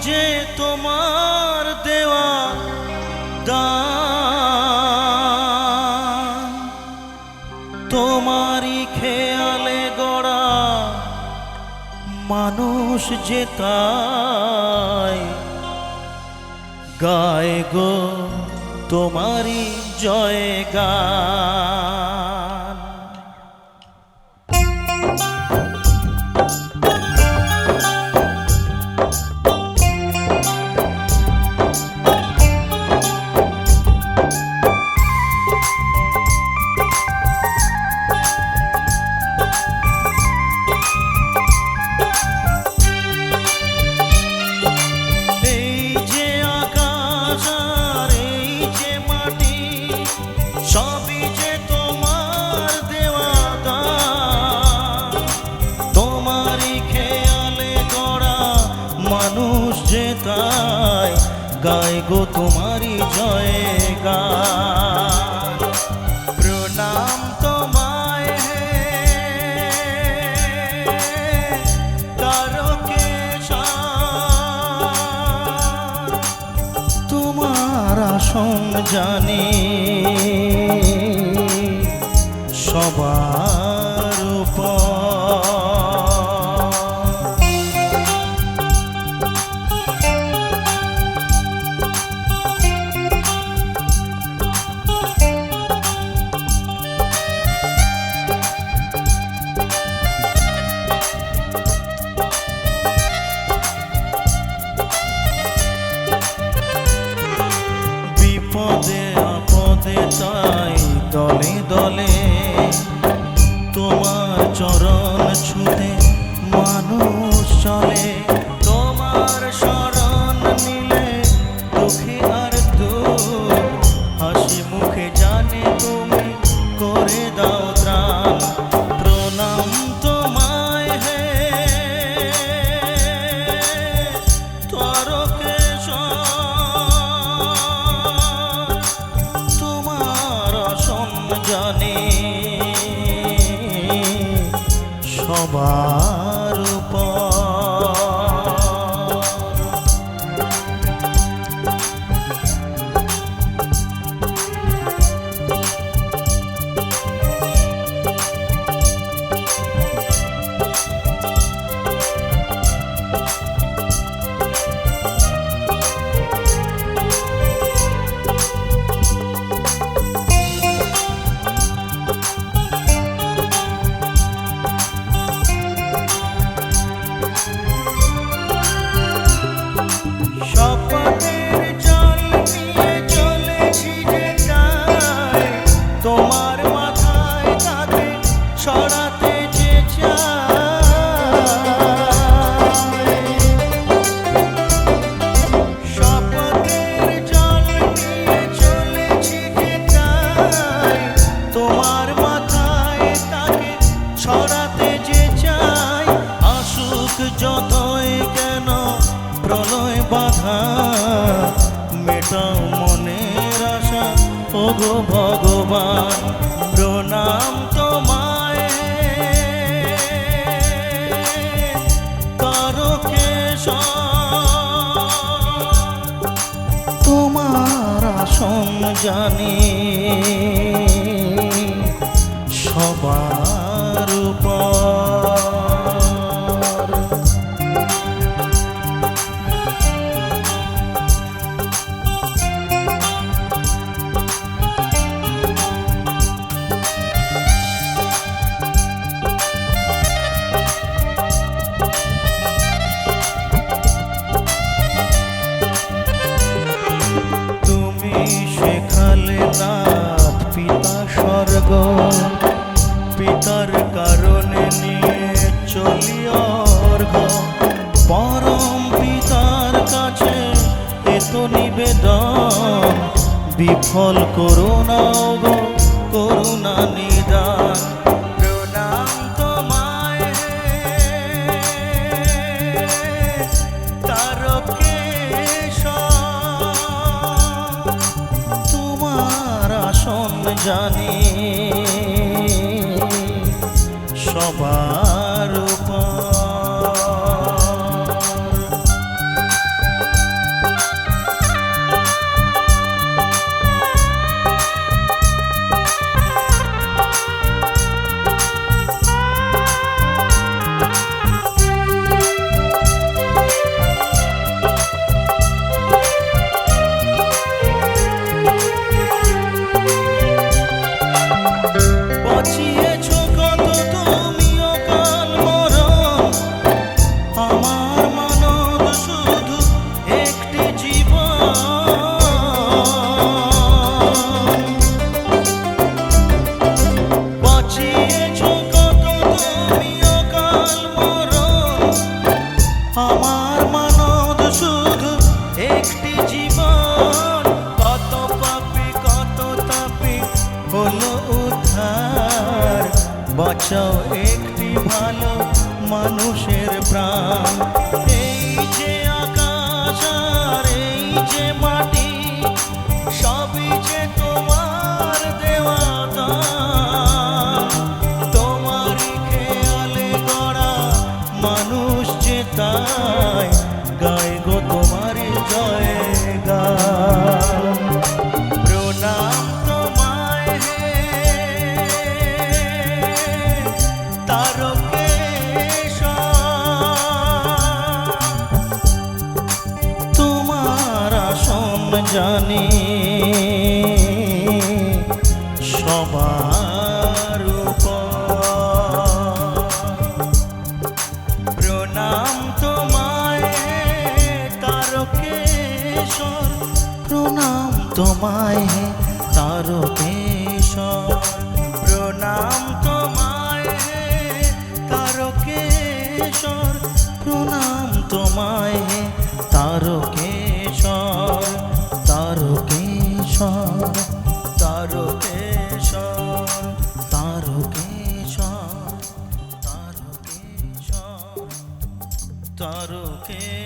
যে তোমার দেওয়া দান, তোমারই খেয়ালে গড়া মানুষ যে তাই গায় গো তোমারই জয় গান। সবই যে তোমার দেওয়া দান, তোমারই খেয়ালে গড়া মানুষ যে তাই গায় গো তোমারই জয় গান। প্রণাম তোমায় হে তারকেশ্বর, তোমার আসন জানি সবার উপর। বিপদে আপদে তাই দলে দলে তোমার চরণ ছুঁতে মানুষ চলে। তোমার শরণ নিলে দুঃখে আর দুঃখ হাসি মুখে জানে তুমি করে দাও ত্রাণ। প্রণাম তোমায় হে তারকেশ্বর, তোমার আসন জানি সবার উপর। স্বপ্নের জল নিয়ে চলেছি যে তাই তোমার মাথায় কাঁধে ছড়াতে যে চাই। স্বপ্নের জল নিয়ে চলেছি যে তাই তোমার মাথায় কাঁধে ছড়াতে যে চাই। আসুক যতই কেন প্রলয় বাধা, মেটাও মনের আশা ওগো ভগবান। প্রণাম তোমায় তারকেশ্বর, তোমার আসন জানি সবার উপর। শেখালে নাথ পিতা স্বর্গ, পিতার কারণে নিয়ে চলি অর্ঘ্য। পরম পিতার কাছে এত নিবেদন, বিফল করুণা গো করুণা নিদান। প্রণাম তোমায় তারকেশ্বর, তোমার আসন জানি সবার উপর। বাঁচাও একটি ভালো মানুষের প্রাণ। এই যে আকাশ আর এই যে মাটি, সবই যে তোমার দেওয়া দান। তোমারই খেয়ালে গড়া মানুষ যে, তাই গাই গো তোমার জয়গান। প্রণাম তোমায় হে তারকেশ্বর, তোমার আসন জানি সবার উপর। প্রণাম তোমায় হে তারকেশ্বর, প্রণাম তোমায় হে তারকেশ্বর, প্রণাম তোমায় হে তারকেশ্বর, প্রণাম তোমায় হে তারকেশ্বর, তারকেশ্বর, তারকেশ্বর, তারকেশ্বর, তারকেশ্বর, তারকেশ্বর।